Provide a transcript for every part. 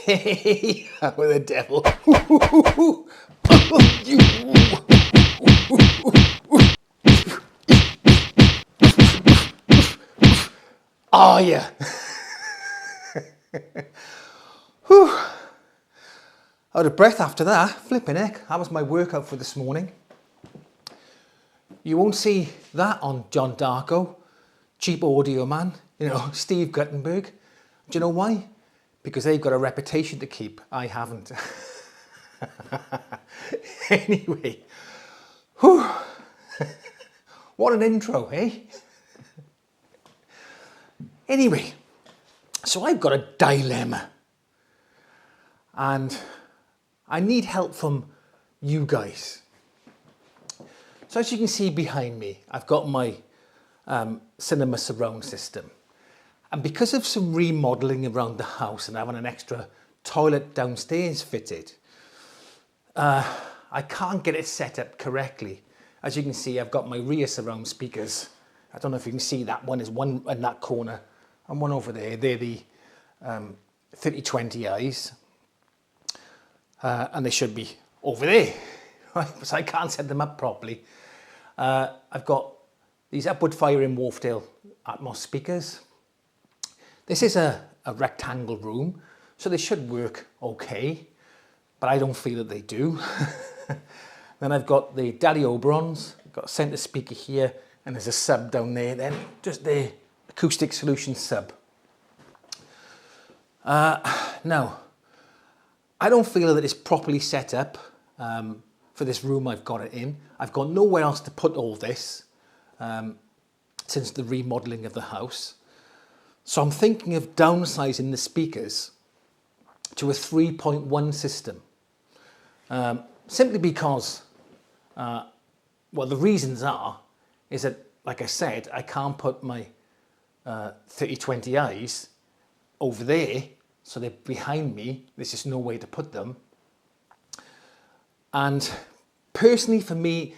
Hey, with the devil. Oh yeah. Out of breath after that. Flipping heck. That was my workout for this morning. You won't see that on John Darko, cheap audio man, Steve Guttenberg. Do you know why? Because they've got a reputation to keep. I haven't. Anyway. Whew. What an intro, eh? Anyway, so I've got a dilemma. And I need help from you guys. So as you can see behind me, I've got my cinema surround system. And because of some remodeling around the house and having an extra toilet downstairs fitted, I can't get it set up correctly. As you can see, I've got my rear surround speakers. I don't know if you can see that one is one in that corner and one over there. They're the 3020Is. And they should be over there, right? So I can't set them up properly. I've got these upward firing Wharfedale Atmos speakers. This is a rectangle room, so they should work okay, but I don't feel that they do. Then I've got the Daddy Oberons, got a centre speaker here, and there's a sub down there then, just the acoustic solution sub. Now, I don't feel that it's properly set up for this room I've got it in. I've got nowhere else to put all this since the remodeling of the house. So I'm thinking of downsizing the speakers to a 3.1 system. Simply because, well, the reasons is that, like I said, I can't put my 3020Is over there. So they're behind me. There's just no way to put them. And personally for me,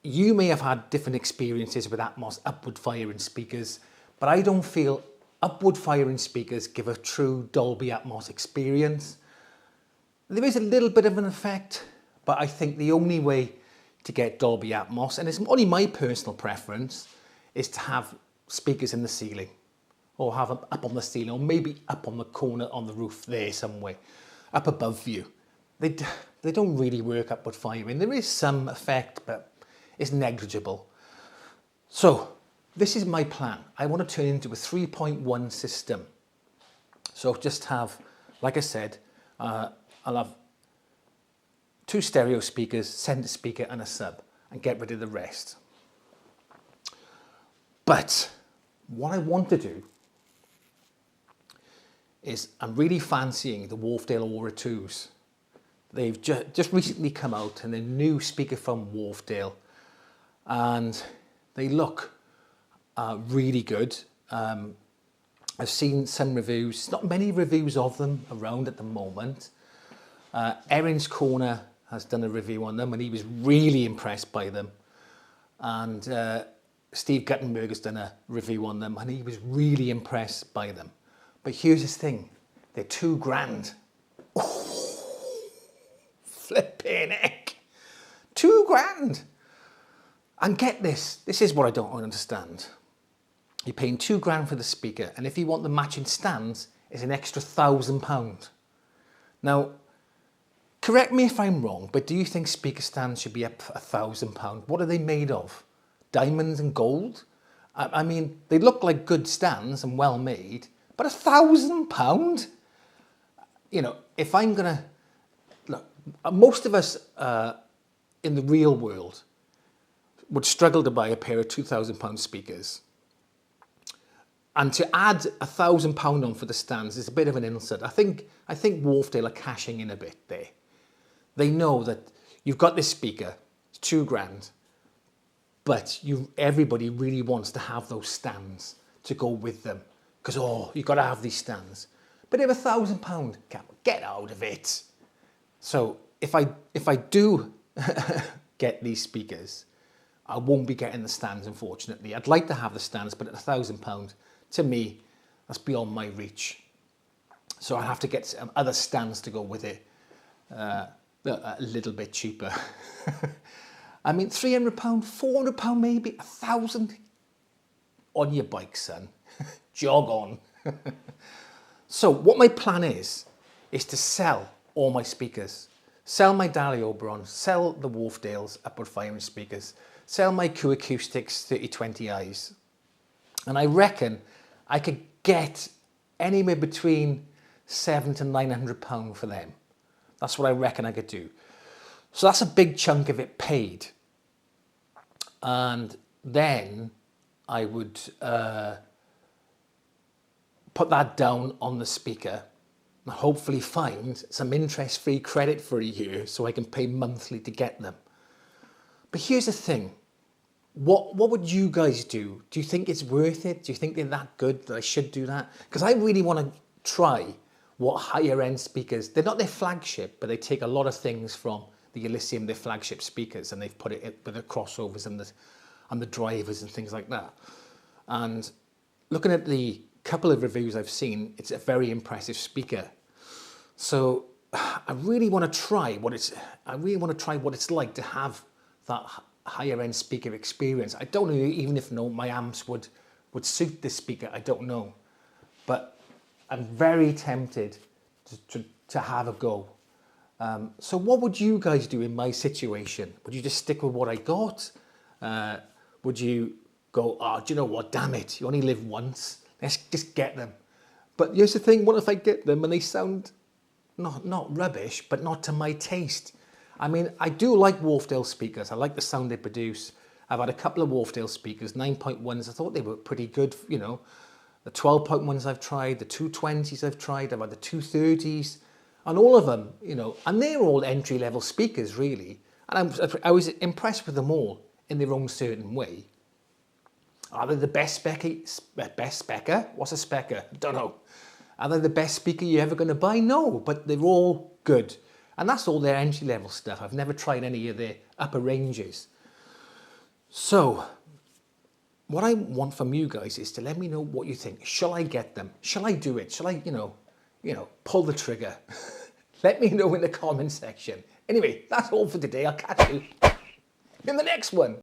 you may have had different experiences with Atmos upward firing speakers, but I don't feel upward firing speakers give a true Dolby Atmos experience. There is a little bit of an effect, but I think the only way to get Dolby Atmos, and it's only my personal preference, is to have speakers in the ceiling. Or have them up on the ceiling, or maybe up on the corner on the roof there somewhere, up above you. They don't really work upward firing. There is some effect, but it's negligible. So this is my plan. I want to turn it into a 3.1 system. So just have, like I said, I'll have 2 stereo speakers, centre speaker and a sub, and get rid of the rest. But what I want to do is I'm really fancying the Wharfedale Aura 2s. They've just recently come out, and they're new speaker from Wharfedale, and they look really good. I've seen some reviews, not many reviews of them around at the moment. Erin's Corner has done a review on them, and he was really impressed by them. And Steve Guttenberg has done a review on them, and he was really impressed by them. But here's this thing, they're £2,000. Oh, flipping heck. £2,000. And get this is what I don't understand. You're paying £2,000 for the speaker, and if you want the matching stands, it's an extra £1,000. Now, correct me if I'm wrong, but do you think speaker stands should be up £1,000? What are they made of? Diamonds and gold? I mean, they look like good stands and well made, but £1,000? If I'm gonna, look, most of us in the real world would struggle to buy a pair of £2,000 speakers. And to add £1,000 on for the stands is a bit of an insult. I think Wharfedale are cashing in a bit there. They know that you've got this speaker, it's £2,000, but everybody really wants to have those stands to go with them. Because, you've got to have these stands. But if £1,000, get out of it. So if I do get these speakers, I won't be getting the stands, unfortunately. I'd like to have the stands, but at £1,000, to me, that's beyond my reach. So I have to get some other stands to go with it, a little bit cheaper. I mean, £300, £400 maybe, £1,000 on your bike, son. Jog on. So what my plan is to sell all my speakers. Sell my Daly Oberon, sell the Wharfedale's upward firing speakers, sell my Q Acoustics 3020i's. And I reckon I could get anywhere between £700 to £900 for them. That's what I reckon I could do. So that's a big chunk of it paid. And then I would put that down on the speaker and hopefully find some interest-free credit for a year so I can pay monthly to get them. But here's the thing. What would you guys do? Do you think it's worth it? Do you think they're that good that I should do that? Because I really want to try what higher end speakers, they're not their flagship, but they take a lot of things from the Elysium, their flagship speakers, and they've put it with the crossovers and the drivers and things like that. And looking at the couple of reviews I've seen, it's a very impressive speaker. So I really want to try what it's like to have that higher end speaker experience. I don't know even if my amps would suit this speaker. I don't know, but I'm very tempted to have a go. So what would you guys do in my situation? Would you just stick with what I got? Would you go, oh, do you know what, damn it, you only live once, let's just get them? But here's the thing, what if I get them and they sound not rubbish, but not to my taste? I mean, I do like Wharfedale speakers. I like the sound they produce. I've had a couple of Wharfedale speakers, 9.1s. I thought they were pretty good, you know. The 12.1s I've tried, the 220s I've tried, I've had the 230s, and all of them, you know, and they're all entry-level speakers, really. And I was impressed with them all in their own certain way. Are they the best specker? What's a specker? Don't know. Are they the best speaker you're ever going to buy? No, but they're all good. And that's all their entry-level stuff. I've never tried any of their upper ranges. So what I want from you guys is to let me know what you think. Shall I get them? Shall I do it? Shall I, you know, pull the trigger? Let me know in the comment section. Anyway, that's all for today. I'll catch you in the next one.